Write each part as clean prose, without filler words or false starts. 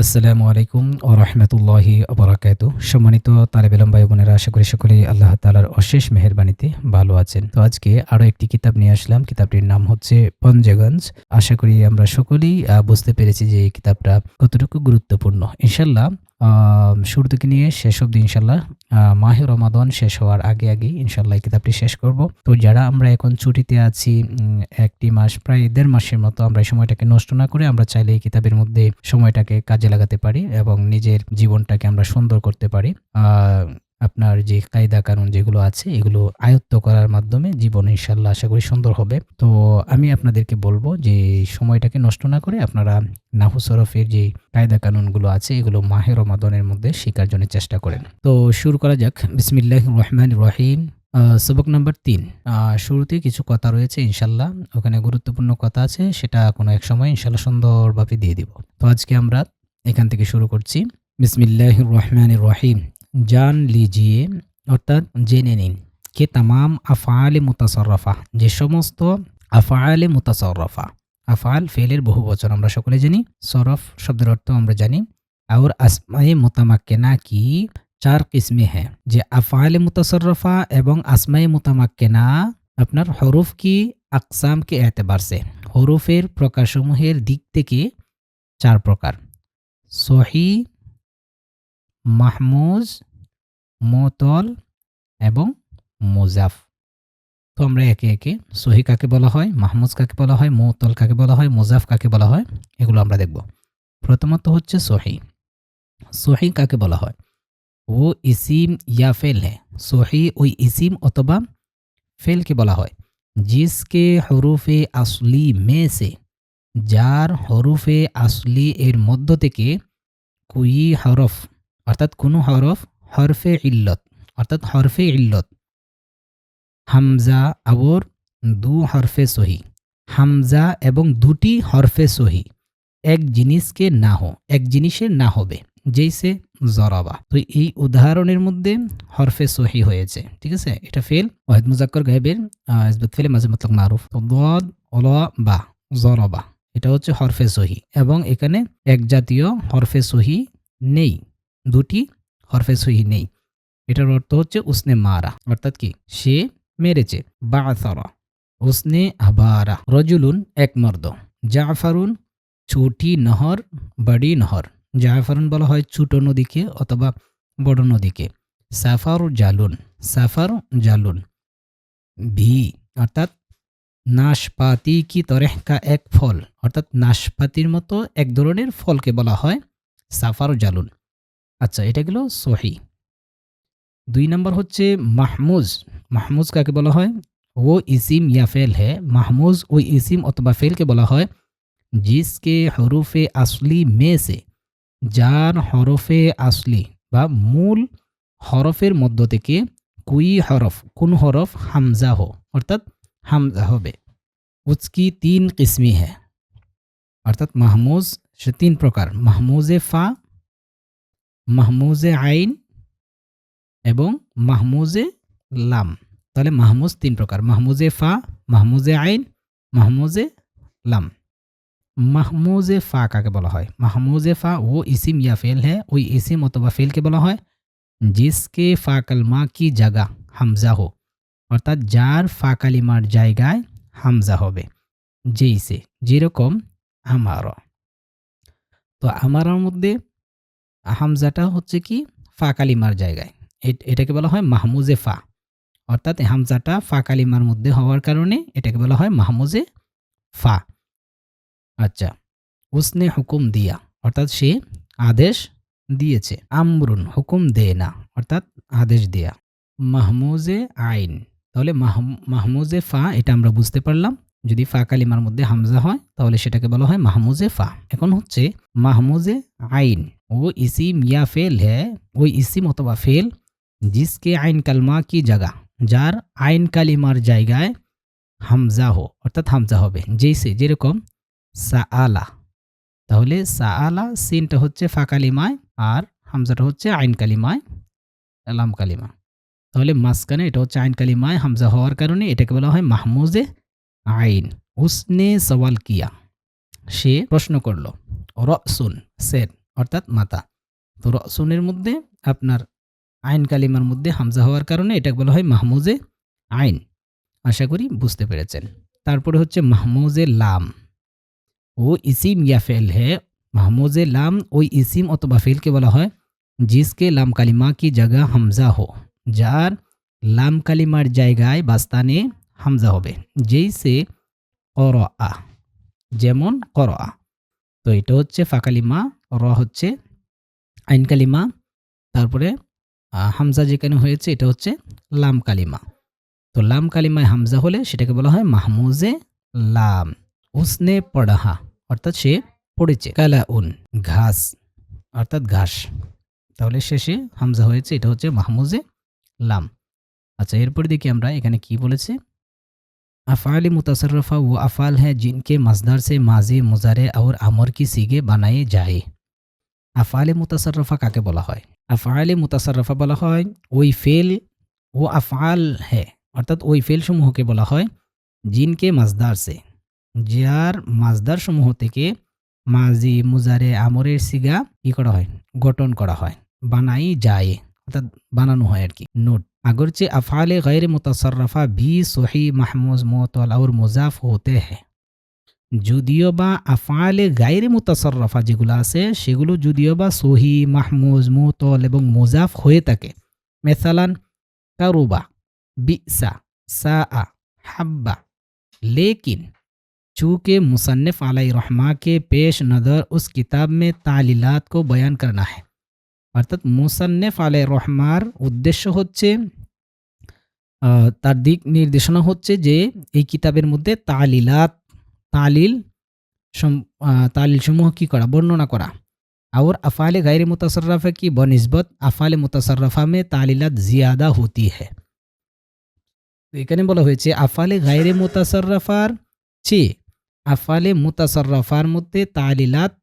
আসসালামু আলাইকুম ওয়া রাহমাতুল্লাহি ওয়া বারাকাতুহু। সম্মানিত তালেবে ইলম ভাই বোনেরা, আশা করি সকলেই আল্লাহ তাআলার অশেষ মেহেরবানিতে ভালো আছেন। তো আজকে আরো একটি কিতাব নিয়ে আসলাম। কিতাবটির নাম হচ্ছে পঞ্চগঞ্জ। আশা করি আমরা সকলেই বুঝতে পেরেছি যে এই কিতাবটা কতটুকু গুরুত্বপূর্ণ। ইনশাআল্লাহ শুরু থেকে নিয়ে শেষ অবধি ইনশাআল্লাহ মাহে রমাদান শেষ হওয়ার আগেই ইনশাআল্লাহ এই কিতাবটি শেষ করব। তো যারা আমরা এখন ছুটিতে আছি, একটি মাস প্রায় ১.৫ মাসের মতো, আমরা এই সময়টাকে নষ্ট না করে আমরা চাইলে এই কিতাবের মধ্যে সময়টাকে কাজে লাগাতে পারি এবং নিজের জীবনটাকে আমরা সুন্দর করতে পারি। আ আপনার যে কায়দা কানুন যেগুলো আছে এগুলো আয়ত্ত করার মাধ্যমে জীবন ইনশাআল্লাহ আশা করি সুন্দর হবে। তো আমি আপনাদেরকে বলব যে সময়টাকে নষ্ট না করে আপনারা নাহু সরফের যে কায়দা কানুনগুলো আছে এগুলো মাহে রমাদানের মধ্যে শেখার জন্য চেষ্টা করেন। তো শুরু করা যাক। বিসমিল্লাহির রহমানির রহিম। সবক নাম্বার ৩। শুরুতেই কিছু কথা রয়েছে ইনশাআল্লাহ। ওখানে গুরুত্বপূর্ণ কথা আছে, সেটা কোনো এক সময় ইনশাআল্লাহ সুন্দরভাবে দিয়ে দিব। তো আজকে আমরা এখান থেকে শুরু করছি। বিসমিল্লাহির রহমানির রহিম। জান লিজিয়ে, অর্থাৎ জেনে নিন, কে তামাম আফআলে মুতাসাররাফা, যে সমস্ত আফআলে মুতাসাররাফা, আফআল ফেলের বহুবচন আমরা সকলে জানি, সরফ শব্দের অর্থ আমরা জানি, और আসমায়ে মুতামাক্কিনা কি ৪ কিসমে হ্যাঁ, যে আফআলে মুতাসাররফা এবং আসমায়ে মুতামাক্কিনা আপনার হরফ কি আকসাম के एतबार से, হরফের প্রকারসমূহের দিক থেকে ৪ প্রকার: সহি, মাহমুজ, মুতল এবং মুজাফ। তো আমরা একে একে সহি কাকে বলা হয়, মাহমুজ কাকে বলা হয়, মুতল কাকে বলা হয়, মুজাফ কাকে বলা হয়, এগুলো আমরা দেখব। প্রথমত হচ্ছে সহি। সহি কাকে বলা হয়? वो इसीम या फेल है। सही ওই ইসিম অথবা ফেলকে বলা হয় जिसके হরফে আসলি মে সে, যার হরফে আসলি এর মধ্য থেকে কুই হরফ, অর্থাৎ কোনো হরফ, হরফে ইল্লত, অর্থাৎ হরফে ইল্লত, হামজা আবর দু হরফে সহি, হামজা এবং দুটি হরফে সহি এক জিনিসকে না হো, এক জিনিসের না হবে, যেইসে জরাবা। তো এই উদাহরণের মধ্যে হরফে সহি হয়েছে, ঠিক আছে? এটা ফেল ওয়াহিদ মুজাক্কর গায়েবের ইসবাত ফেলে মাঝে মতলক মারুফ। তো দদ অলা বা জরাবা, এটা হচ্ছে হরফে সহি এবং এখানে এক জাতীয় হরফে সহি নেই, দুটি হরফে সহি নেই। এটার অর্থ হচ্ছে উসনে মারা, অর্থাৎ কি সে মেরেছে। বাআসারা উসনে আবারা, রজুলুন এক মর্দ, জাফারুন ছোটি নহর, বড়ি নহর। জাফারুন বলা হয় ছোট নদীকে অথবা বড় নদীকে। সাফার জালুন, সাফার জালুন। ভি অর্থাৎ নাশপাতি কি তরেহ কা এক ফল, অর্থাৎ নাশপাতির মতো এক ধরনের ফলকে বলা হয় সাফার জালুন। আচ্ছা, এটা গেল সহি। ২ নম্বর হচ্ছে মাহমুজ। মাহমুজ কাকে বলা হয়? ও ইসিম ইয়া ফেল है। মাহমুজ ওই ইসিম অথবা ফেলকে বলা হয় जिसके হরফে আসলি মে সে, যার হরফে আসলি বা মূল হরফের মধ্য থেকে কুই হরফ, কোন হরফ হামজা হো, অর্থাৎ হামজা হবে। উচকি ৩ কিসমি হ্যাঁ, অর্থাৎ মাহমুজ সে ৩ প্রকার: মাহমুজে ফা, মাহমুজে আইন এবং মাহমুজে লাম। তাহলে মাহমুজ ৩ প্রকার: মাহমুজে ফা, মাহমুজে আইন, মাহমুজে লাম। মাহমুজে ফা কাকে বলা হয়? মাহমুজে ফা ও ইসিম ইয়া ফেল है, ওই ইসিম অথবা ফেলকে বলা হয় जिसके ফা কালমা কি জাগা হামজা হো, অর্থাৎ যার ফা কালিমার জায়গায় হামজা হবে। যেইসে, যেরকম আমারা। তো আমারার মধ্যে হামজাটা হচ্ছে কি ফা কালিমার জায়গায়, এটাকে বলা হয় মাহমুজে ফা, অর্থাৎ হামজাটা ফা কালিমার মধ্যে হওয়ার কারণে এটাকে বলা হয় মাহমুজে ফা। আচ্ছা, উসনে হুকুম দিয়া, অর্থাৎ সে আদেশ দিয়েছে। আমরুন হুকুম দে না, অর্থাৎ আদেশ দেয়া। মাহমুজে আইন, তাহলে মাহমুজে ফা এটা আমরা বুঝতে পারলাম। যদি ফা কালিমার মধ্যে হামজা হয় তাহলে সেটাকে বলা হয় মাহমুজে ফা। এখন হচ্ছে মাহমুজে আইন। ও ইসিম ইয়া ফেল হ্যাঁ, ওই ইসিম অথবা ফেল জিসকে আইন কালমা কি জায়গা, যার আইন কালিমার জায়গায় হামজা হো, অর্থাৎ হামজা হবে। যেইসে, যেরকম সাআলা। তাহলে সাআলা সিনটা হচ্ছে ফা কালিমায় আর হামজাটা হচ্ছে আইন কালিমায়, লাম কালিমা। তাহলে মাঝখানে এটা হচ্ছে আইন কালিমায় হামজা হওয়ার কারণে এটাকে বলা হয় মাহমুজে আইন। উসনে সওয়াল কিয়া, সে প্রশ্ন করল। রসুন সের, অর্থাৎ মাথা। তো রসুনের মধ্যে আপনার আইন কালিমার মধ্যে হামজা হওয়ার কারণে এটাকে বলা হয় মাহমুজে আইন। আশা করি বুঝতে পেরেছেন। তারপরে হচ্ছে মাহমুজে লাম। वो इसिम या फ़ेल है। महमूज़ लाम ওই ইসিম অথবা ফেলকে বলা হয় जिसके लाम কালিমা কি জায়গা হামজা হো, যার লাম কালিমার জায়গায় বা স্থানে হামজা হবে। যেইসে করআ, যেমন করআ। তো এটা হচ্ছে ফা কালিমা, র হচ্ছে আইন কালিমা, তারপরে হামজা যেখানে হয়েছে এটা হচ্ছে লাম কালিমা। তো লাম কালিমায় হামজা হলে সেটাকে বলা হয় মাহমুজে লাম। উসনে পড়াহা অর্থাৎ সে পড়েছে। কালাউন ঘাস অর্থাৎ ঘাস। তাহলে শেষে হামজা হয়েছে, এটা হচ্ছে মাহমুজে লাম। আচ্ছা, এরপরে দেখি আমরা এখানে কি বলেছে। अफ़ाल मुतसर्रफ़ा वो अफ़ाल हैं जिनके मज़दर से माज़ी मुज़ारे और अमर की सीगे बनाए जाए। আফআলে মুতাসাররফা কাকে বলা হয়? আফআলে মুতাসাররফা বলা হয় ওই ফেল ও আফআল হ্যাঁ, অর্থাৎ ওই ফেলসমূহকে বলা হয় জিনকে মাজদার সে, যার মাজদার সমূহ থেকে মাজি মুজারে আমরের সিগা কি করা হয়, গঠন করা হয়, বানাই যায়, অর্থাৎ বানানো হয় আর কি। নোট अगरचे अफ़ाल गैर मुतसर्रफ़ा भी सही महमूज मोतल और मुजाफ होते हैं। যদিও বা আফআলে গায়রে মুতাসাররফা যেগুলো আছে সেগুলো যদিও বা সহি, মাহমুজ, মুতল এবং মুজাফ হয়ে থাকে। মেসালান কারুবা, बिसा, साआ, हब्बा। लेकिन चूँकि मुसन्निफ़ अलैहि रहमा के पेश नज़र उस किताब में तालीलात को बयान करना है, অর্থাৎ মুসান্নিফ আলাইহির রহমার উদ্দেশ্য হচ্ছে তার দিক নির্দেশনা হচ্ছে যে এই কিতাবের মধ্যে তালিল সমূহ কি করা, বর্ণনা করা। और अफ़ाल गैर मुतसर्रफ़ा की बनिस्बत अफ़ाल मुतसर्रफ़ा में तालीलात ज़ियादा होती है। তো এখানে বলা হয়েছে আফালে গায়রে মুতাসাররফার চেয়ে আফালে মুতাসাররফার মধ্যে তালিলাত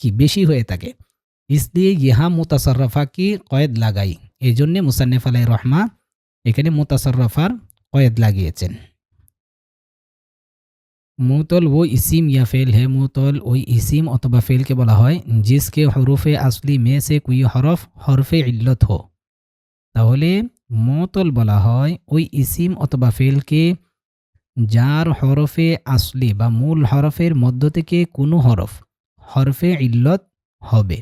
কি বেশি হয়ে থাকে। इसलिए यहाँ मुतसर्रफ़ा की কয়েদ লাগাই, এই জন্যে মুসান্নিফ আলাইহির রহমা এখানে মুতাসাররফার কয়েদ লাগিয়েছেন। मुतल वो इसिम या फ़ेल है। मुतल ওই ইসিম অথবা ফেলকে বলা হয় जिसके হুরুফে আসলি में से कोई हरफ হরফে ইল্লত हो। তাহলে মুতল বলা হয় ওই ইসিম অথবা ফেলকে যার হরফে আসলি বা মূল হরফের মধ্য থেকে কোনো হরফ হরফে ইল্লত হবে।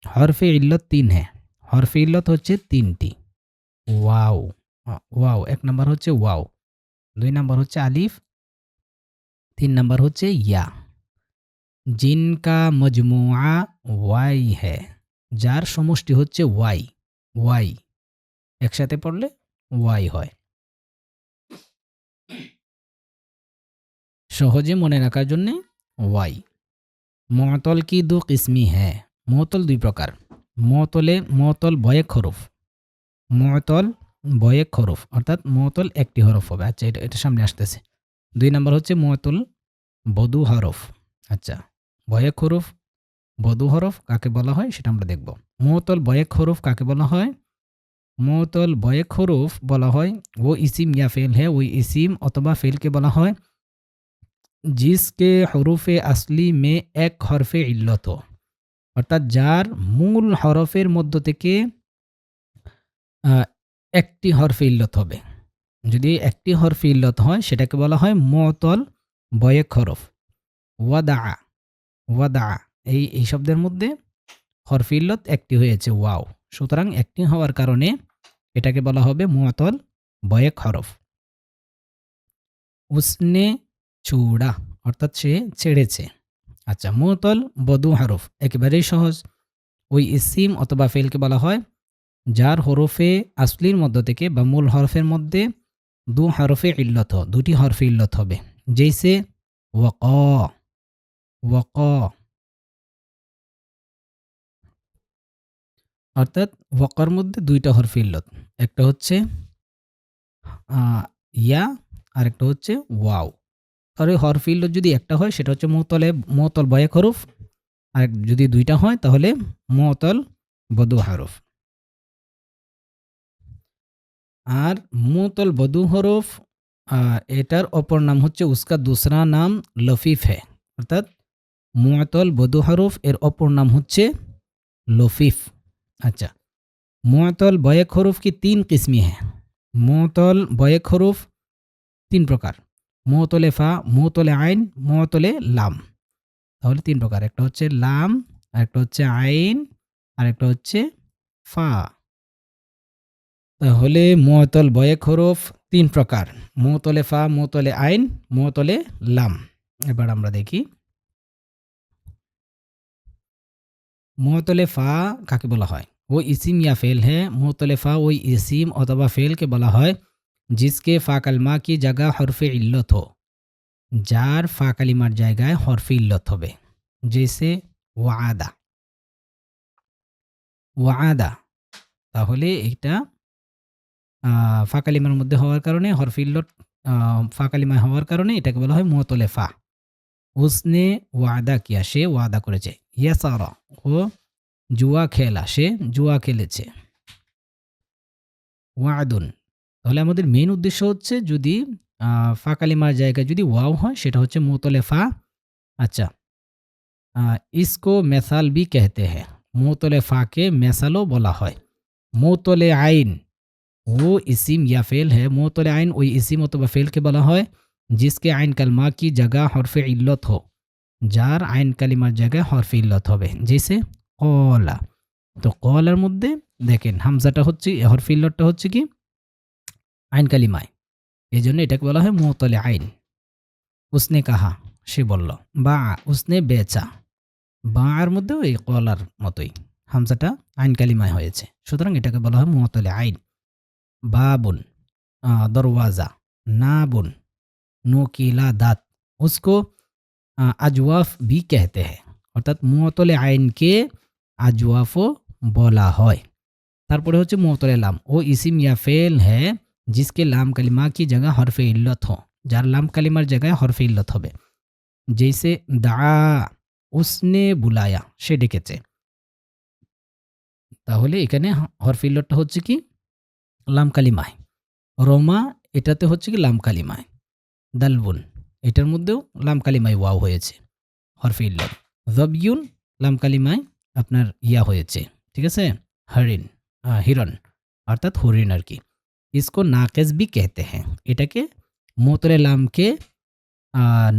হরফে ইল্লত তিন হ্যাঁ, হরফে ইল্লত হচ্ছে তিনটি। ওয়াও, ওয়াও এক নম্বর হচ্ছে ওয়াও, দুই নম্বর হচ্ছে আলিফ, তিন নম্বর হচ্ছে ইয়া। জিনকা মজমুআ ওয়াই হ্যাঁ, যার সমষ্টি হচ্ছে ওয়াই। ওয়াই একসাথে পড়লে ওয়াই হয়। সহজে মনে রাখার জন্যে ওয়াই। মুতল কি দু কিসমি হ্যাঁ, মুতল দুই প্রকার। মুতল বয়েক হরফ, মুতল বয়েক হরফ অর্থাৎ মুতল একটি হরফ হবে। আচ্ছা, এটা সামনে আসতেছে। দুই নম্বর হচ্ছে মুতল বদু হরফ। আচ্ছা, বয়েক হরফ বদু হরফ কাকে বলা হয় সেটা আমরা দেখব। মুতল বয়েক হরফ কাকে বলা হয়? মুতল বয়েক হরফ বলা হয় ও ইসিম ইয়া ফেল হ্যাঁ, ওই ইসিম অথবা ফেলকে বলা হয় जिसके হরফে আসলি মে এক হরফে ইল্লত हो, অর্থাৎ যার মূল হরফের মধ্য থেকে একটি হরফে ইল্লত হবে। যদি একটি হরফে ইল্লত হয় সেটাকে বলা হয় মুতল বয়েক হরফ। ওয়াদা, ওয়াদা এই শব্দের মধ্যে হরফে ইল্লত একটি হয়েছে ওয়াও, সুতরাং একটি হওয়ার কারণে এটাকে বলা হবে মুতল বয়েক হরফ। উসনে চূড়া অর্থাৎ সে ছেড়েছে। আচ্ছা, মুতল বদু হরফ একেবারেই সহজ। ওই ইসিম অথবা ফেলকে বলা হয় যার হরফে আসলির মধ্য থেকে বা মূল হরফের মধ্যে দু হরফে ইল্লত, দুটি হরফে ইল্লত হবে। জৈসে ওয়াক, ওয়াক অর্থাৎ ওয়াকার মধ্যে দুইটা হরফে ইল্লত, একটা হচ্ছে ইয়া আর একটা হচ্ছে ওয়াও। তাহলে হরফে ইল্লত যদি একটা হয় সেটা হচ্ছে মুতল বয়েক হরফ, আর যদি দুইটা হয় তাহলে মুতল বদু হরফ। আর মুতল বদু হরফ এটার অপর নাম হচ্ছে উসকা দুসরা নাম লফিফ হ্যাঁ, অর্থাৎ মুআতল বদু হরফ এর অপর নাম হচ্ছে লফিফ। अच्छा, মুআতল বয়েক হরফ की 3 किस्में हैं। মুআতল বয়েক হরফ 3 প্রকার। মুআতলে ফা, মুআতলে আইন, মুআতলে লাম। তাহলে 3 প্রকার। একটা হচ্ছে লাম, আরেকটা হচ্ছে আইন, আরেকটা হচ্ছে ফা। তাহলে মুআতল বয়েক হরফ 3 প্রকার। মুআতলে ফা, মুআতলে আইন, মুআতলে লাম। এবার আমরা দেখি মুআতলে ফা কাকে বলা হয়? वो इसिम या फ़ेल है। मुअत्तले फ़ा वही इसिम अथवा फ़ेल के बला है जिसके फ़ा कलमा की जगह हरफ़े इल्लत हो, যার ফা কালিমার জায়গায় হরফে ইল্লত হবে। জেসে ওয়াদা, ওয়াদা। তাহলে এটা ফা কালিমার মধ্যে হওয়ার কারণে হরফে ইল্লত ফা কালিমায় হওয়ার কারণে এটাকে বলা হয় মুআতলে ফা। উসনে ওয়াদা কিয়া, সে ওয়াদা করেছে। ইয়াসারা, ও জুয়া খেলা, সে জুয়া খেলেছে। ওয়াদুন, তাহলে আমাদের মেইন উদ্দেশ্য হচ্ছে যদি ফা কালিমার জায়গায় যদি ওয়াও হয় সেটা হচ্ছে মুতলে ফা। আচ্ছা, ইসকো মেসাল বি कहते हैं। মুতলে ফাকে মেসালও বলা হয়। মুতলে আইন वो इसिम या फेल है। मुतले आइन वही इसिम अथवा फेल के বলা হয় जिसके आइन कलमा की जगह हरफे इल्लत हो, যার আইন কালিমার জায়গায় হরফে ইল্লত হবে। জেসে কলা, তো কলার মধ্যে দেখেন হামজাটা হচ্ছে হরফে ইল্লতটা হচ্ছে কি আইন কালিমায়, এই জন্য এটাকে বলা হয় মুতলে আইন। উসনে কাহা, সে বলল। বা উসনে বেচা, বাঁর মধ্যেও এই কলার মতোই হামজাটা আইন কালিমায় হয়েছে, সুতরাং এটাকে বলা হয় মুতলে আইন। বাবুন, दरवाज़ा। नाबुन, नोकीला दाँत। उसको আজওয়াফ বি कहते हैं। অর্থাৎ মুতলে আইনকে আজওয়াফও বলা হয়। তারপরে হচ্ছে মুতলে লাম, ও ইসিম ইয়া ফেল হ্যাঁ जिसके लाम कलिमा की जगह हरफे इल्लत हो, যার লাম কালিমার জায়গায় হরফে ইল্লত হবে। जैसे দা, উসনে বুলায়া, সে ডেকেছে। তাহলে এখানে হরফে ইল্লতটা হচ্ছে কি লাম কালিমায়। রোমা, এটাতে হচ্ছে কি লাম কালিমায়। দালবুন, এটার মধ্যেও লাম কালিমায় ওয়াও হয়েছে, হরফে ইল্লত। জবিউন, লাম কালিমায় আপনার ইয়া হয়েছে, ঠিক আছে। হরিণ, হিরণ, অর্থাৎ হরিণ আর কি। इसको नाक़िस भी कहते हैं। এটাকে মুতলে লামকে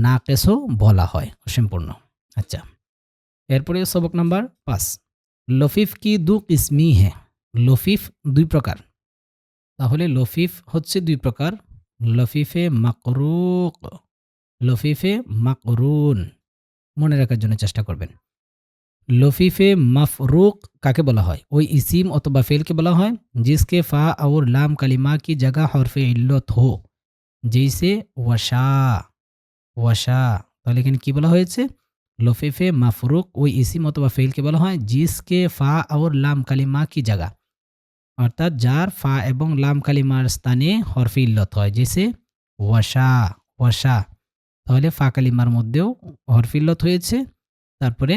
নাকেসও বলা হয়, অসম্পূর্ণ। আচ্ছা, এরপরে সবক নাম্বার 5। লফিফ কি দু কিসমি হ্যাঁ। লফিফ 2 প্রকার। তাহলে লফিফ হচ্ছে 2 প্রকার, লফিফে মাকরুক, লফিফে মাকরুন। মনে রাখার জন্য চেষ্টা করবেন। লফিফে মাফরুক কাকে বলা হয়? ওই ইসিম অথবা ফেলকে বলা হয় जिसके फा और लाम कलिमा की जगह हरफे इल्लत हो, जैसे ওয়াশা, ওয়াশা। তাহলে এখানে কি বলা হয়েছে? লফিফে মাফরুক ওই ইসিম অথবা ফেলকে বলা হয় जिसके फा और लाम कलिमा की जगह, অর্থাৎ যার ফা এবং লাম কালিমার স্থানে হরফে ইল্লত হয়, জেসে ওয়াশা, ওয়াশা। তাহলে ফা কালিমার মধ্যেও হরফে ইল্লত হয়েছে, তারপরে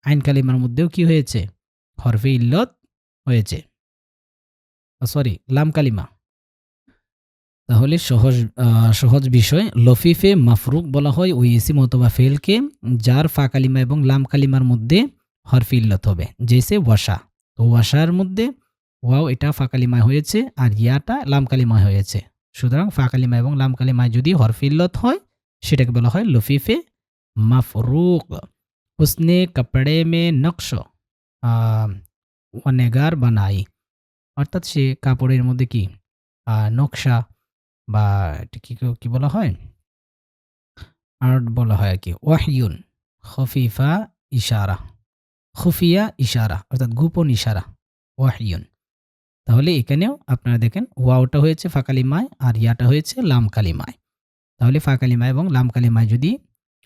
আইন কালিমার মধ্যেও কি হয়েছে? হরফে ইল্লত হয়েছে, সরি লাম কালিমা। তাহলে সহজ বিষয়, লফিফে মাফরুক বলা হয় ওই ইসিম অথবা ফেলকে যার ফা কালিমা এবং লাম কালিমার মধ্যে হরফে ইল্লত হবে, জেসে ওয়াশা। তো ওয়াশার মধ্যে ওয়াও এটা ফা কালিমায় হয়েছে আর ইয়াটা লাম কালিমায় হয়েছে, সুতরাং ফা কালিমা এবং লাম কালিমায় যদি হরফে ইল্লত হয় সেটাকে বলা হয় লফিফে মাফরুক। उसने कपड़े में नक्श वनेगार बनाई, অর্থাৎ সে কাপড়ের মধ্যে কি নকশা বা কি বলা হয় আর্ট বলা হয় আর কি। ওয়াহিউন, খফিফা ইশারা, খুফিয়া ইশারা অর্থাৎ গোপন ইশারা, ওয়াহিউন। তাহলে এখানেও আপনারা দেখেন ওয়াওটা হয়েছে ফা কালিমায় আর ইয়াটা হয়েছে লাম কালিমায়। তাহলে ফা কালিমা এবং লাম কালিমায় যদি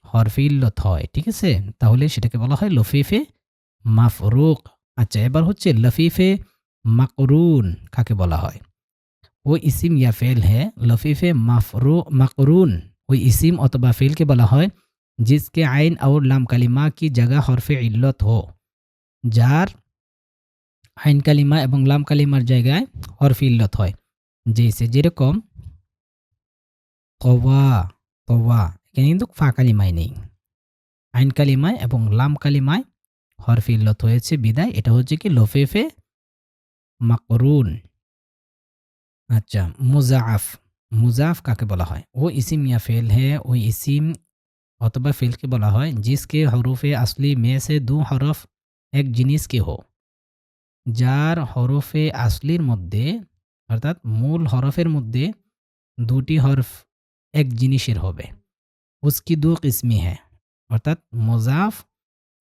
হরফে ইল্লত হয়, ঠিক আছে, তাহলে সেটাকে বলা হয় লফিফে মাফরুক। আচ্ছা, এবার হচ্ছে লফিফে মাকরুন কাকে বলা হয়? वो इसिम या फेल है। लफीफ़े मकरून वो इसिम अथवा फेल के बला है जिसके आइन और लाम कलिमा की जगह हरफे इल्लत हो, जार आइन कलिमा এবং লাম কালিমার জায়গায় হরফে ইল্লত হয়, জেসে যেরকম কওয়া, কওয়া। এখানে কিন্তু ফা কালিমায় নেই, আইন কালিমায় এবং লাম কালিমায় হরফে ইল্লত হয়েছে বিদায় এটা হচ্ছে কি লফেফে মাকরুন। अच्छा मुज़ाफ़, मुज़ाफ़ काके বলা হয়? वो इसिम या फ़ेल है, वो इसिम অথবা फ़ेल কে বলা হয় जिसके हरूफ़े असली में से 2 हरफ एक जिनिस के हो। যার হরফে আসলির মধ্যে অর্থাৎ মূল হরফের মধ্যে ২ টি হরফ এক জিনিসের হবে। उसकी 2 किस्में हैं অর্থাৎ মুযাফ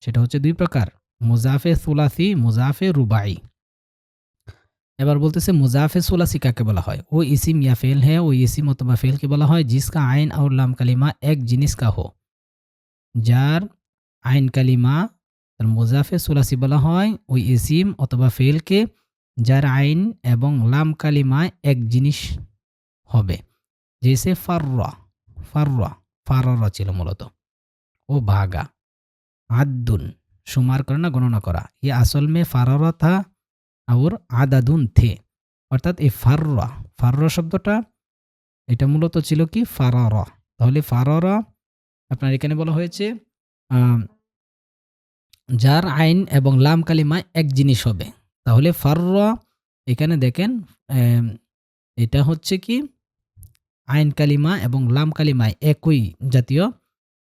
সেটা হচ্ছে ২ প্রকার। মুযাফে সুলাসি, মুযাফে রুবাই। এবার বলতেছে মুজাফে সুলাসি কাকে বলা হয়? वो इसिम या फ़ेल है, वो इसिम অথবা फ़ेल কে বলা হয় जिसका आइन और लाम कलिमा एक जिनिस का हो। যার আইন কালিমা তার মুজাফে সুলাসি বলা হয় ওই ইসিম অথবা फ़ेल কে যার আইন এবং লাম কালিমায় এক জিনিস হবে। जैसे ফাররা, ফাররা, ফাররা ছিল মূলত। ও ভাগা। আদ্দুন शुमार करना गणना करा। ये असल में फाररा था और আদাদুন থে। অর্থাৎ এই ফাররা, ফাররা শব্দটা এটা মূলত ছিল কি ফারারা। তাহলে ফারারা আপনার এখানে বলা হয়েছে আম যার আইন এবং লাম কালিমায় এক জিনিস হবে। তাহলে ফাররা এখানে দেখেন এম এটা হচ্ছে কি আইন কালিমা এবং লাম কালিমায় একই জাতীয়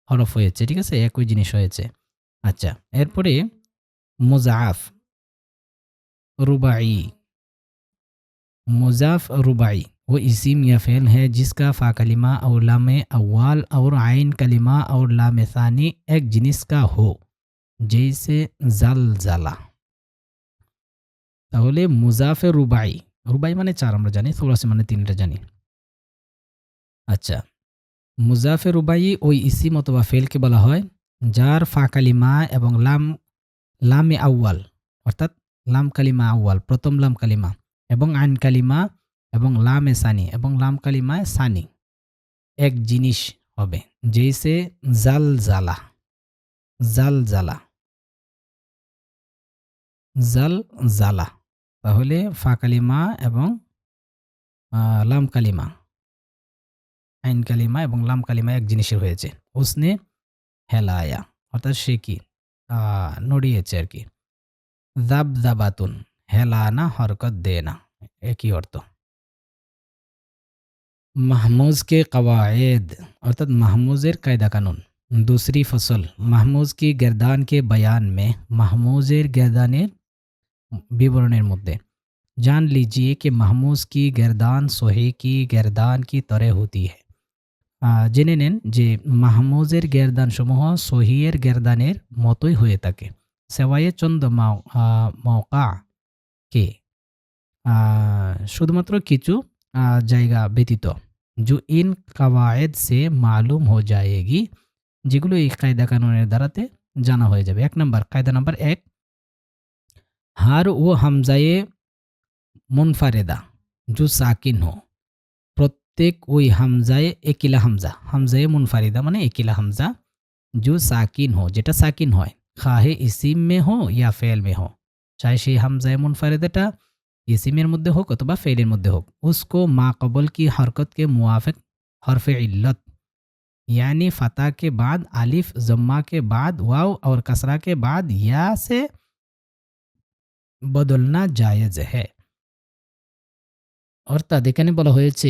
হরফ হয়েছে। ঠিক আছে? একই জিনিস হয়েছে। আচ্ছা, এরপরে মুযাফ, রুবাই। मुज़ाफ़ रुबाई वो इसिम या फ़ेल है जिसका फ़ा कलिमा और लाम अव्वल और आइन कलिमा और लाम सानी एक जिनिस का हो जैसे ज़लज़ला। তাহলে মুজাফে রুবাই, রুবাই মানে ৪ আমরা জানি, সুলাসি মানে ৩টা জানি। আচ্ছা, মুজাফে রুবাই ওই ইসিম অথবা फ़ेलকে বলা হয় যার ফা কালিমা এবং লামে আউয়াল অর্থাৎ লাম কালিমা আউয়াল প্রথম লাম কালিমা এবং আইন কালিমা এবং লামে সানি এবং লাম কালিমায় সানি এক জিনিস হবে। জেইসে জালজালা, জালজালা, জালজালা। তাহলে ফা কালিমা এবং লাম কালিমা, আইন কালিমা এবং লাম কালিমা এক জিনিসের হয়েছে। উসনে হেলায়া অর্থাৎ সে কি নড়িয়েছে আর কি। দাবদাবাতুন হেলানা হরকত দেনা একই অর্থ। महमूज़ के कवायद अर्थात महमूज़ের কায়দা কানুন। दूसरी फसल महमूज़ की गर्दान के बयान में महमूज़ের गर्दाনের विवरणের মধ্যে जान लीजिए कि महमूज़ की गर्दान सोहे की गर्दान की तरह होती है। জেনে নেন যে মাহমুজের গেরদান সমূহ সহিয়ের গেরদানের মতোই হয়ে থাকে। সেওয়ায়ে চন্দ মৌকা কে শুধুমাত্র কিছু জায়গা ব্যতীত जो इन कवायद से मालूम हो जाएगी যেগুলো এই কায়দা কানুনের দ্বারাতে জানা হয়ে যাবে। ১ নম্বর কায়দা নাম্বার ১ হার ও হামজায়ে মুনফারেদা जो साकिन हो প্রত্যেক ওই হামজায়ে একিলা হামজা, হামজায়ে মুনফারিদা মানে একিলা হামজা जो साकिन हो যেটা সাকিন হয় খাহে ইসিম মে হো ইয়া ফেল মে হো চাই সেই হামজায়ে মুনফারিদাটা इसिमेर मध्य होक अथवा फ़ेलेर मध्य होक उसको मा कबल की हरकत के मुआफ़िक हरफ इल्लत यानी फ़तह के बाद अलिफ ज़म्मा के बाद वाव और कसरा के बाद या से बदलना जायज़ है। অর্থাৎ এখানে বলা হয়েছে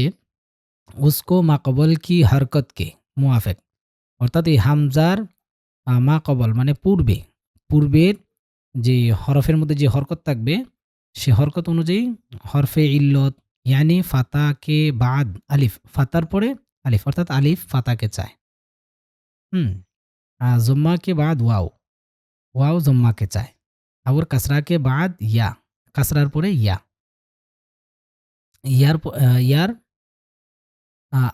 উসকো মা কবল কি হরকত কে মুআফিক অর্থাৎ এই হামজার মা কবল মানে পূর্বের যে হরফের মধ্যে যে হরকত থাকবে সে হরকত অনুযায়ী হরফে ইল্লত यानी ফাতা কে বাদ আলিফ ফাতার পরে আলিফ অর্থাৎ আলিফ ফাতাকে চায় জম্মা के बाद वाव वाव জম্মাকে চায় और कसरा के बाद या कसরার পরে या ইয়ার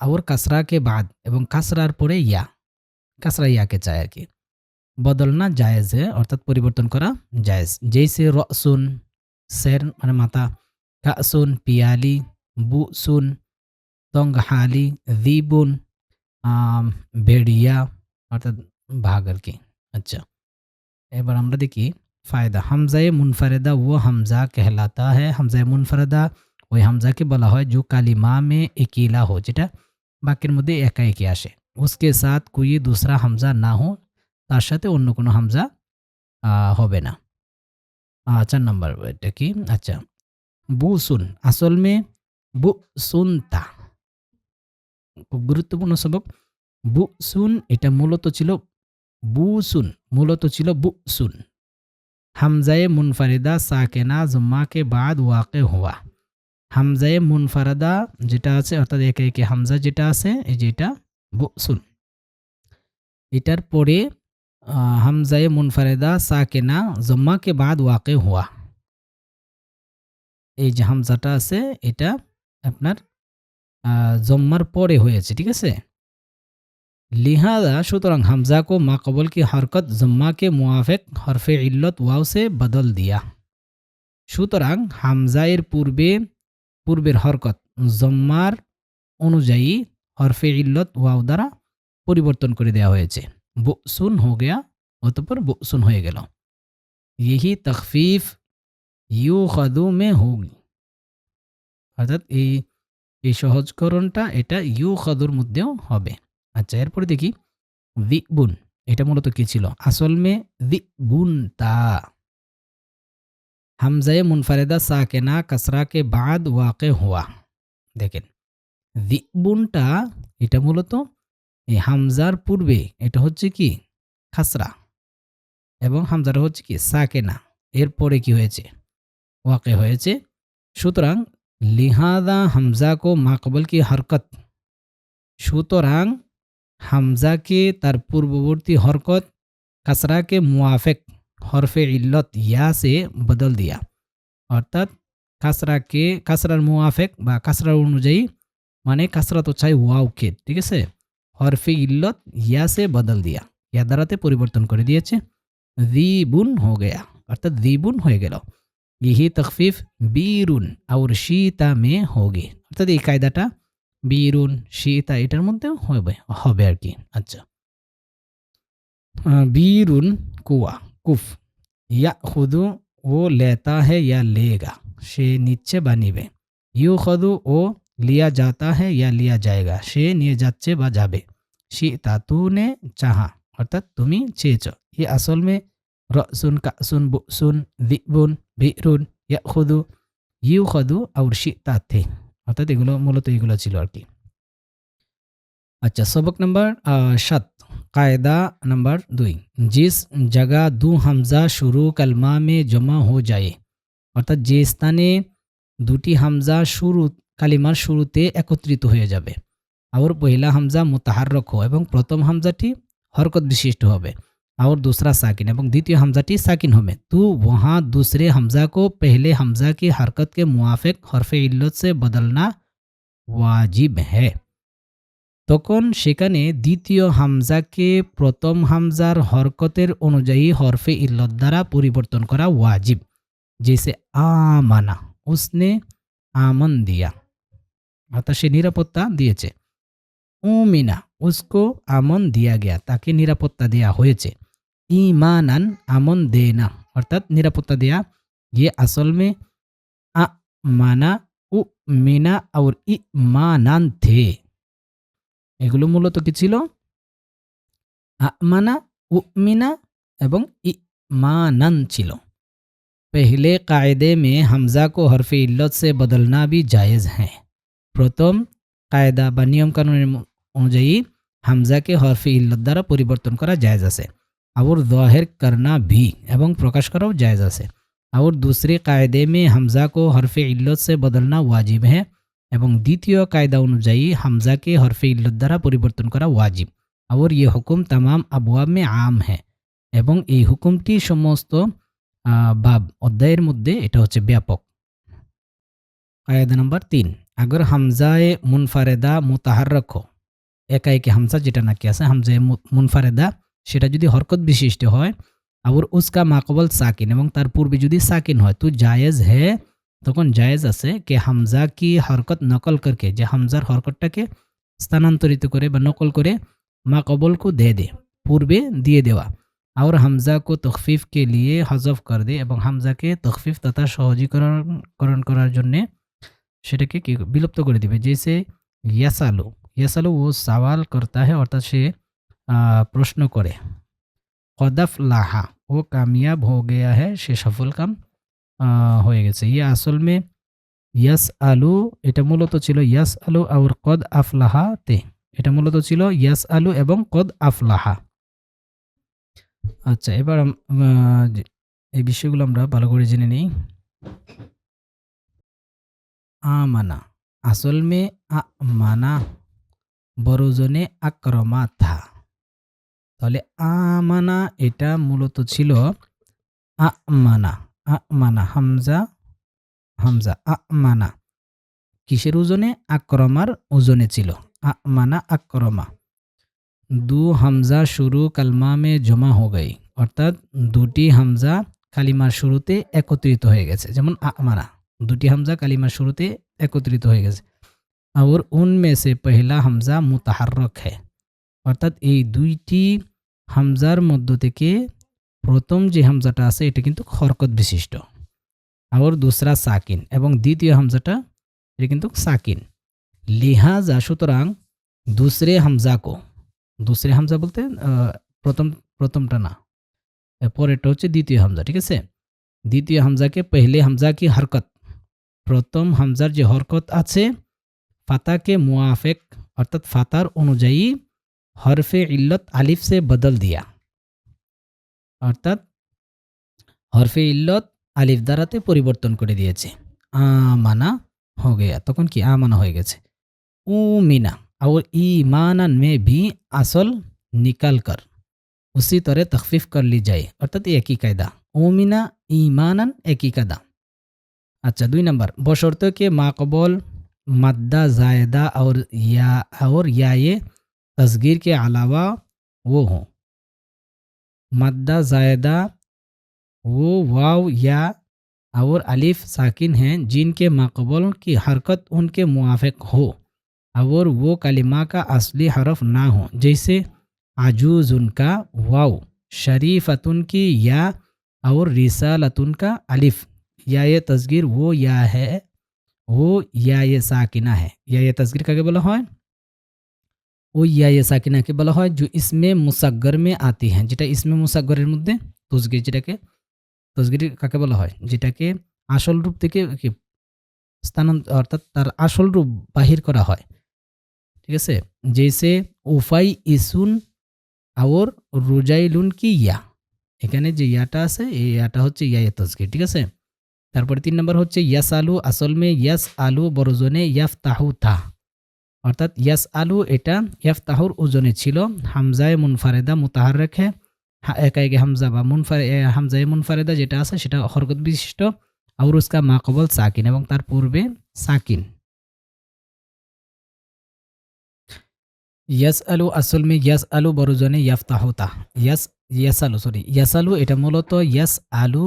और कसरा के बाद এবং কাসরার পরে या কাসরা ইয়াকে চায় আর কি বদলনা জায়েজ অর্থাৎ পরিবর্তন করা জায়েজ जैसे রসুন সের মানে মাথা কাসুন পিয়ালি বুসুন তংহালি দিবুন भेड़िया অর্থাৎ ভাগ আর কি। আচ্ছা, এবার আমরা দেখি फ़ायदा हमज़ाए मुनफरदा वो हमज़ा कहलाता है। हमज़ाए मुनफरदा ওই হামজাকে বলা হয় जो কালিমা में একিলা हो যেটা বাক্যের মধ্যে একা একি আসে उसके साथ कोई दूसरा हमज़ा ना हो তার সাথে অন্য কোনো হামজা হবে না। 4 নাম্বার এটা কি? আচ্ছা, বুসুন আসল মে বুসুনতা, খুব গুরুত্বপূর্ণ সবক। বুসুন এটা মূলত ছিল বুসুন, মূলত ছিল বুসুন। হামজায়ে মুনফারিদা সাকেনা জুম্মা কে বাদ ওয়াকে হুয়া। হামজায়ে মুনফারাদা যেটা আছে অর্থাৎ একে একে হামজা যেটা আছে এই যে এটা বুসুন, এটার পরে হামজায়ে মুনফারিদা সাকেনা জুম্মা কে বাদ ওয়াকে হুয়া। এই যে হামজাটা আছে এটা আপনার জম্মার পরে হয়েছে, ঠিক আছে। लिहाजा সুতরাং হামজা को माकबल की हरकत जम्मा के मुआफिक हरफ इल्लत वाव से बदल दिया। সুতরাং হামজা এর পূর্বের হরকত জম্মার অনুযায়ী হরফে ইল্লত ওয়াও দ্বারা পরিবর্তন করে দেওয়া হয়েছে। বুসুন হো গয়া, অতঃপর বুসুন হয়ে গেল। यही तखफीफ ইউখাদু মে হোগি, অর্থাৎ এই সহজকরণটা এটা ইউখাদুর মধ্যেও হবে। আচ্ছা, এরপরে দেখি দিবুন এটা মূলত কি ছিল? আসল মে দিবুন তা। হামজায়ে মুনফারিদা সাকেনা কাসরা কে বাদ ওয়াকে হুয়া। দেখেন দিবুনটা এটা মূলত এই হামজার পূর্বে এটা হচ্ছে কি খাসরা এবং হামজাটা হচ্ছে কি সাকেনা, এরপরে কি হয়েছে? ওয়াকে হয়েছে। সুতরাং লিহাদা হামজা কো মাকবল কি হরকত, সুতরাং হামজাকে তার পূর্ববর্তী হরকত কাসরা কে মুআফিক হরফে ইল্লত ইয়া সে বদল দিয়া, অর্থাৎ কাসরার মুআফিক বা কাসরার অনুযায়ী, মানে কাসরা তো চাই ওয়াওকে, ঠিক আছে, হরফে ইল্লত ইয়া সে বদল দিয়া, ইয়া দ্বারাতে পরিবর্তন করে দিয়েছে। দিবুন হো গয়া, অর্থাৎ দিবুন হয়ে গেল। यही तखफीफ बीरुन और शीता में होगी, অর্থাৎ এই কায়দাটা बीरुन शीता এটার মধ্যে হবে আর কি। আচ্ছা, बीरुन कुआ कुफ या खुदू वो लेता है या लेगा, সে নিচ্ছে বা নিবে। ইউ খদু ও লিয়া যাতা है या लिया जाएगा, সে নিয়ে যাচ্ছে বা যাবে। शीता तूने चाहा, অর্থাৎ তুমি চেয়েছ। ये असल में রসুন কাসুন বুসুন দিবুন বিরুন ইয়াখুদু ইউখাদু আর শিতা থে, অর্থাৎ এগুলো মূলত এগুলো ছিল আর কি। अच्छा, सबक नंबर 7 कायदा नंबर 2, जिस जगह दो हमजा शुरू कलमा में जमा हो जाए, অর্থাৎ যে স্থানে দুটি হামজা কালিমার শুরুতে একত্রিত হয়ে যাবে। और पहला हमजा मुतहर्रक हो এবং প্রথম হামজাটি হরকত বিশিষ্ট হবে, और दूसरा साकिन এবং দ্বিতীয় হামজাটি সাকিন হবে, तो वहाँ दूसरे हमजा को पहले हमजा की हरकत के मुआफिक हरफ इल्लत से बदलना वाजिब है। তখন সেখানে দ্বিতীয় হামজাকে প্রথম হামজার হরকতের অনুযায়ী হরফে ইল্লত দ্বারা পরিবর্তন করা ওয়াজিব। जैसे আমানা उसने আমন दिया, অর্থাৎ সে নিরাপত্তা দিয়েছে। উমিনা उसको আমন दिया गया, তাকে নিরাপত্তা দেয়া হয়েছে। ईमानन আমন देना, অর্থাৎ নিরাপত্তা দেয়া। ये असल में আমানা উমিনা और ঈমানান थे, এগুলো মূলত কি ছিল? আমানা উমিনা এবং ঈমানান ছিল। पहले कायदे में हमजा को हरफ इल्लत से बदलना भी जायज़ है, প্রথম কায়দা বা নিয়ম কানুনের অনুযায়ী হামজাকে হরফে ইল্লত দ্বারা পরিবর্তন করা জায়েজ আছে। और ज़ाहिर करना भी এবং প্রকাশ করাও জায়েজ আছে। और दूसरे कायदे में हमजा को हरफ इल्लत से बदलना वाजिब है, এবং দ্বিতীয় কায়দা অনুযায়ী হামজাকে হরফে ইল্লত দ্বারা পরিবর্তন করা ওয়াজিব। और ये हुक्म तमाम अबवाब में आम है, এবং এই হুকুমটি সমস্ত বাব অধ্যায়ের মধ্যে এটা হচ্ছে ব্যাপক। কায়দা নাম্বার 3, अगर हमजाए मुनफारिदा मुतहर्रक हो, একা একে হামজা যেটা নাকি আছে হামজায়ে মুনফারিদা সেটা যদি হরকত বিশিষ্ট হয়, और उसका माकबल साकिन এবং তার পূর্বে যদি সাকিন হয়, तो जायज़ है, তখন জায়েজ আছে कि হামজা কি হরকত নকল করকে, যে হামজার হরকতটাকে স্থানান্তরিত করে বা নকল করে মাকবল को दे दे, পূর্বে দিয়ে দেওয়া। और हमजा को तखफीफ के लिए हज़फ कर दे, এবং হামজাকে তখফিফ তথা সহজীকরণ করার জন্য সেটাকে কি বিলুপ্ত করে দিবে। जैसे ইয়াসালু, ইয়াসালু ও সওয়াল করতা है, অর্থাৎ সে প্রশ্ন করে। কদাফ লাহা, ও কামিয়াব হো গয়া হ্যায়, সে সফল কাম হয়ে গেছে। ইয়ে আসল মে ইয়াস আলু, এটা মূলত ছিল ইয়াস আলু আর কদ আফলাহা তে, এটা মূলত ছিল ইয়াস আলু এবং কদ আফলাহা। আচ্ছা, এবার এই বিষয়গুলো আমরা ভালো করে জেনে নিই। আমানা, আসল মে আমানা বড়জনে আক্রমা থা। তাহলে আমানা এটা মূলত ছিল আমানা, আমানা হামজা হামজা আমানা কিসের ওজনে? আক্রমার ওজনে ছিল। আমানা আক্রমা, দু হামজা শুরু কালমা মে জমা হো গই, অর্থাৎ দুটি হামজা কালিমার শুরুতে একত্রিত হয়ে গেছে। যেমন আমানা, দুটি হামজা কালিমার শুরুতে একত্রিত হয়ে গেছে। আর উনমে সে পহলা হামজা মুতাহাররক হ্যায়, অর্থাৎ এই দুইটি হামজার মধ্য থেকে প্রথম যে হামজাটা আছে এটা কিন্তু হরকত বিশিষ্ট। আর দুসরা সাকিন, এবং দ্বিতীয় হামজাটা এটা কিন্তু সাকিন। লিহাজা সুতরাং दूसरे हमजा को, दूसरे हमजा বলতে প্রথমটা না, পরেরটা হচ্ছে দ্বিতীয় হামজা, ঠিক আছে? দ্বিতীয় হামজাকে পহলে হামজা কি হরকত, প্রথম হামজার যে হরকত আছে ফাতাকে মুআফেক, অর্থাৎ ফাতার অনুযায়ী হরফে ইল্লত আলিফ সে বদল দিয়া, অর্থাৎ হরফে ইল্লত আলিফ দ্বারাতে পরিবর্তন করে দিয়েছে। আমানা हो गया, তখন কি আমানা হয়ে গেছে। उमिना और ईमानन में भी असल निकल कर उसी तरह तखफीफ कर ली जाए, अर्थात एक ही कायदा। उमिना ईमानन एक ही कायदा। अच्छा, 2 नंबर, बशर्ते के माकबल मद्दा जायदा और या ये तस्गीर के अलावा वो हो। मद्दा जायदा वो वाव या और अलिफ साकिन हैं जिनके माकबल की हरकत उनके मुआफिक हो और वो कलिमा का असली हरफ ना हो, जैसे आजूजुन का वाव, शरीफतुन की या और रिसालतुन का अलिफ, या ये तस्गीर वो या है, वो या ये साकिना है। या ये तस्गीर का क्या बोला है? वो या ये साकिना के बोला है जो इसमें मुसग्गर में आती है, যেটা इसमें मुसग्गरेর মধ্যে তসগীর, যেটাকে তসগীর কাকে বলা হয়? যেটাকে আসল রূপ থেকে কি স্থানান্তর, অর্থাৎ তার আসল রূপ বাহির করা হয়, ঠিক আছে? जैसे उफाई इസുন और রুজাইলুন কি ইয়া, এখানে যে ইয়াটা আছে এই ইয়াটা হচ্ছে ইয়া তসগীর, ঠিক আছে? তারপরে 3 নম্বর হচ্ছে ইয়াস আলু, আসল মে ইয়াস আলু বড়জনে ইয়াফতাহু তা, অর্থাৎ ইয়াস আলু এটা ইয়াফতাহুর ওজনে ছিল। হামজায়ে মুনফারেদা মুতাহাররিক है, একা একা হামজা বা হামজায়ে মুনফারেদা যেটা আছে সেটা হরকত বিশিষ্ট, আর उसका মাকবল সাকিন, এবং তার পূর্বে সাকিন। ইয়াসআলু আসল মে ইয়াসআলু বড়জনে ইয়াফতাহু তা, ইয়াসালু এটা মূলত ইয়াসআলু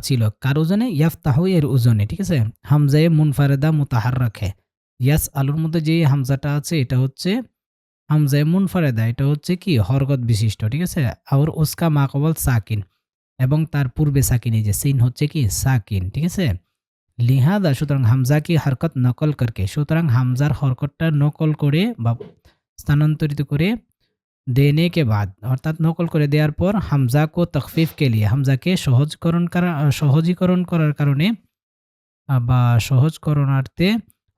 ছিল কার ওজনে? ইয়াফতাহু এর ওজনে, ঠিক আছে? হামজায়ে মুনফারেদা মুতাহাররিক है, ইয়াসআলুর মধ্যে যে হামজাটা আছে এটা হচ্ছে হামজায়ে মুনফারেদা, এটা হচ্ছে কি হরকত বিশিষ্ট, ঠিক আছে? আর उसका মাকবল সাকিন, এবং তার পূর্বে সাকিন, এই যে সিন হচ্ছে কি সাকিন, ঠিক আছে? লিহাদা সুতরাং হামজা কি হরকত নকল করকে, সুতরাং হামজার হরকতটা নকল করে বা স্থানান্তরিত করে দেনে কে বাদ, অর্থাৎ নকল করে দেওয়ার পর হামজা কো তখফিফ কে লিয়ে, হামজাকে সহজীকরণ করার কারণে বা সহজকরণার্থে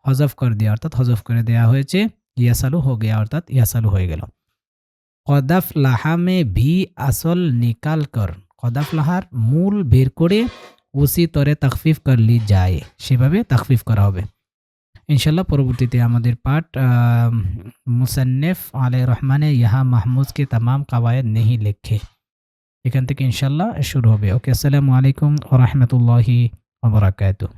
হজফ করে দেওয়া, অর্থাৎ হজফ করে দেওয়া হয়েছে। ইয়াসালু হো গয়া, অর্থাৎ ইয়াসালু হয়ে গেল। কদাফ লাহা মে ভি আসল নিকাল কর, কদাফ লাহার মূল বের করে উসি তরে তখফিফ কর লি যায়, সেভাবে তখফিফ করা হবে। ইনশাল্লাহ পরবর্তীতে আমাদের পাঠ মুসান্নিফ আলাইহির রহমানে ইহা মাহমুজ के तमाम कवायद नहीं लिखे, এখান থেকে ইনশাল্লাহ শুরু হবে। ওকে, আসসালামু আলাইকুম ওয়া রাহমাতুল্লাহি ওয়া বারাকাতুহু।